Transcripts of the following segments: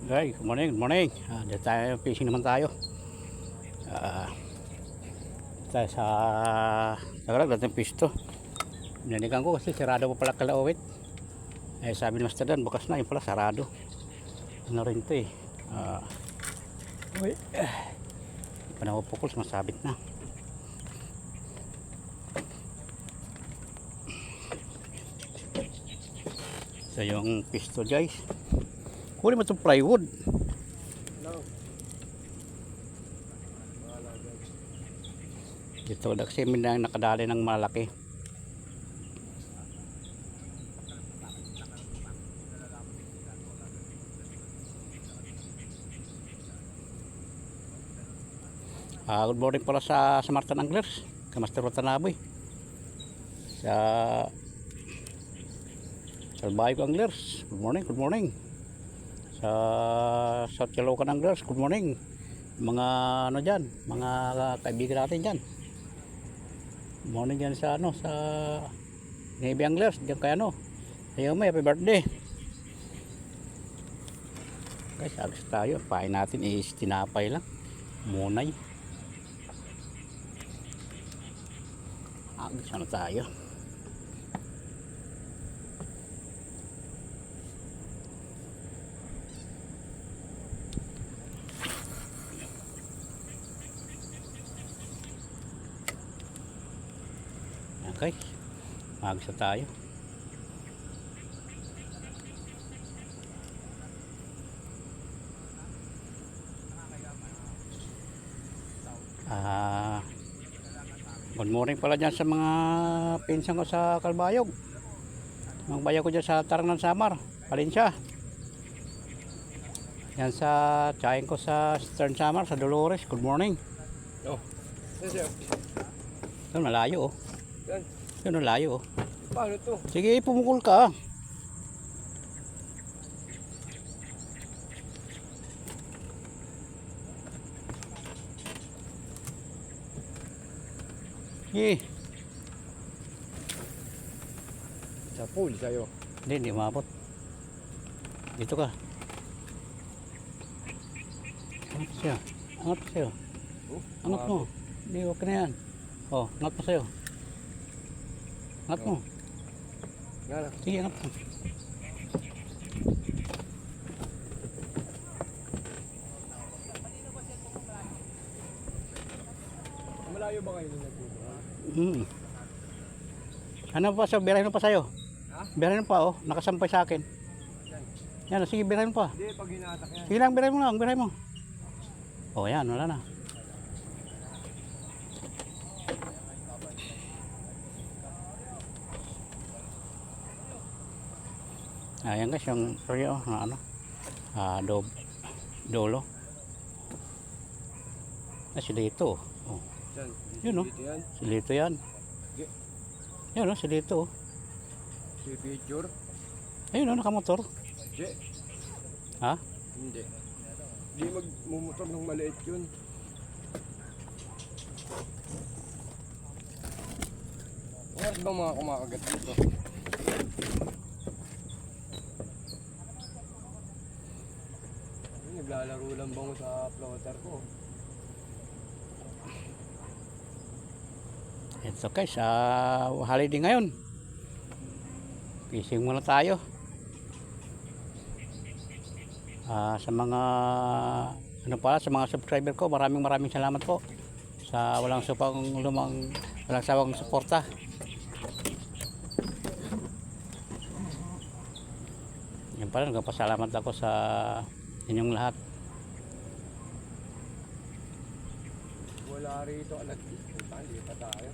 Okay, good morning, good morning. Dito tayo, fishing naman tayo. Ah, tayo sa Tagalog, dating fish to. Binalikan ko kasi sarado pa pala Kalaowit. Eh sabi ni Master Dan, bukas na, yun pala sarado. Ano rin to eh. Uy, panapupukol, masabit na. So yung fish to guys. Huli mo itong plywood. Dito kasi may nakadali ng malaki. Good morning pala sa Martin Anglers, kay Master Watanabe. Sa Salbayo Anglers, good morning, good morning. Sa South Caloocan Anglers, good morning. Mga ano dyan, mga kaibigan natin dyan. Good morning dyan sa ano, sa Navy Anglers, dyan kay ano. Ayaw may happy birthday. Guys, agos tayo. Pain natin is tinapay lang. Munay. Agos ano tayo. Okay. Agos na tayo. Good morning pala dyan sa mga pinsan ko sa Kalbayog. Magbayaw ko dyan sa Tarangan Samar, Valencia. Yan sa tsahin ko sa Stern Samar, sa Dolores. Good morning. Oh, yes sir. Ito malayo oh. Yan. Ito malayo oh. Paano to? Sige, pumukul ka. Sige. Sa pool sa'yo. Hindi umabot. Dito ka. Angat siya. Angat pa sa'yo. Oh, Angat mo. Hindi, okay na yan. Oh, angat mo sa'yo. Angat mo. Nga na. Sige, angat mo. Malayo ba kayo nung nagpupunta? Ano pa sa'yo? Birahin mo pa sa'yo. Ha? Birahin mo pa oh. Nakasampay sa akin. Yan, sige, birahin mo pa. Hindi, pag hinatak yan. Sige lang, birahin mo lang. Birahin mo. Oh, yan. Wala na. Ayan guys, yung sorry oh, ano, dolo. Silito. Oh. Yan. Yun, no? Dito yan. Silito yan. Okay. Yun oh, silito oh. Si picture. Ayun oh, nakamotor. Hindi. Ha? Hindi. Hindi magmumotor ng maliit yun. Meron bang mga kumakagat dito? Naglalaro lang bang sa floater ko? It's okay, sa holiday ngayon. Fishing muna tayo. Sa mga ano pala, sa mga subscriber ko, maraming salamat po sa walang sawang suporta. Yan pala, nagpapasalamat ako sa inyong lahat. Wala rito alat. Hindi pa tayo.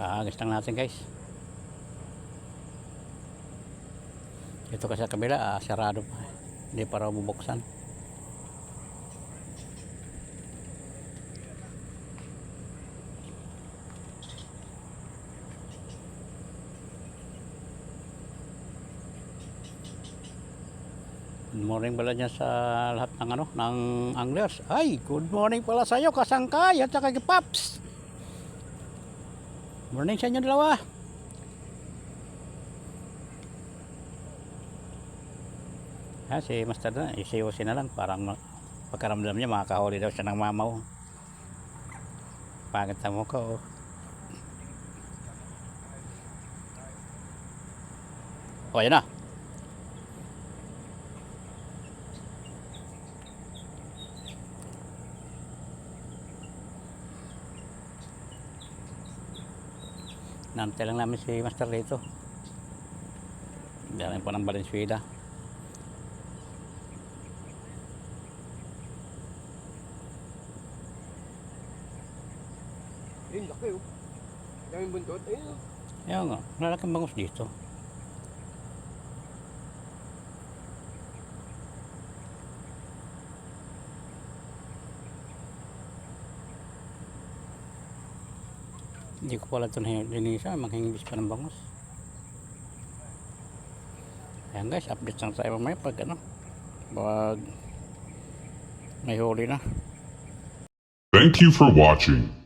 Kaagis lang natin guys. Ito kasi sa kabila, sarado pa. Hindi pa raw bubuksan. Good morning pala dyan sa lahat ng ng anglers. Ay, good morning pala sa iyo, Kasangkay at saka kay Paps. Morning sa inyo dalawa. Si Master na, isiyosin na lang. Parang pagkaramdam niya, makakahuli daw siya ng mamaw. Pangit na mukha, oh. O, yan na. Nantay lang namin si Master dito. Galing po ng Valenzuela. Ayun, laki oh. Daming buntot. Ayun oh. Ayun nga, lalaking bangus dito. Hindi ko pala ito linisa, manghingibis pa ng bangus. Ayan guys, update lang tayo mamaya pag pag may huli na. Thank you for watching.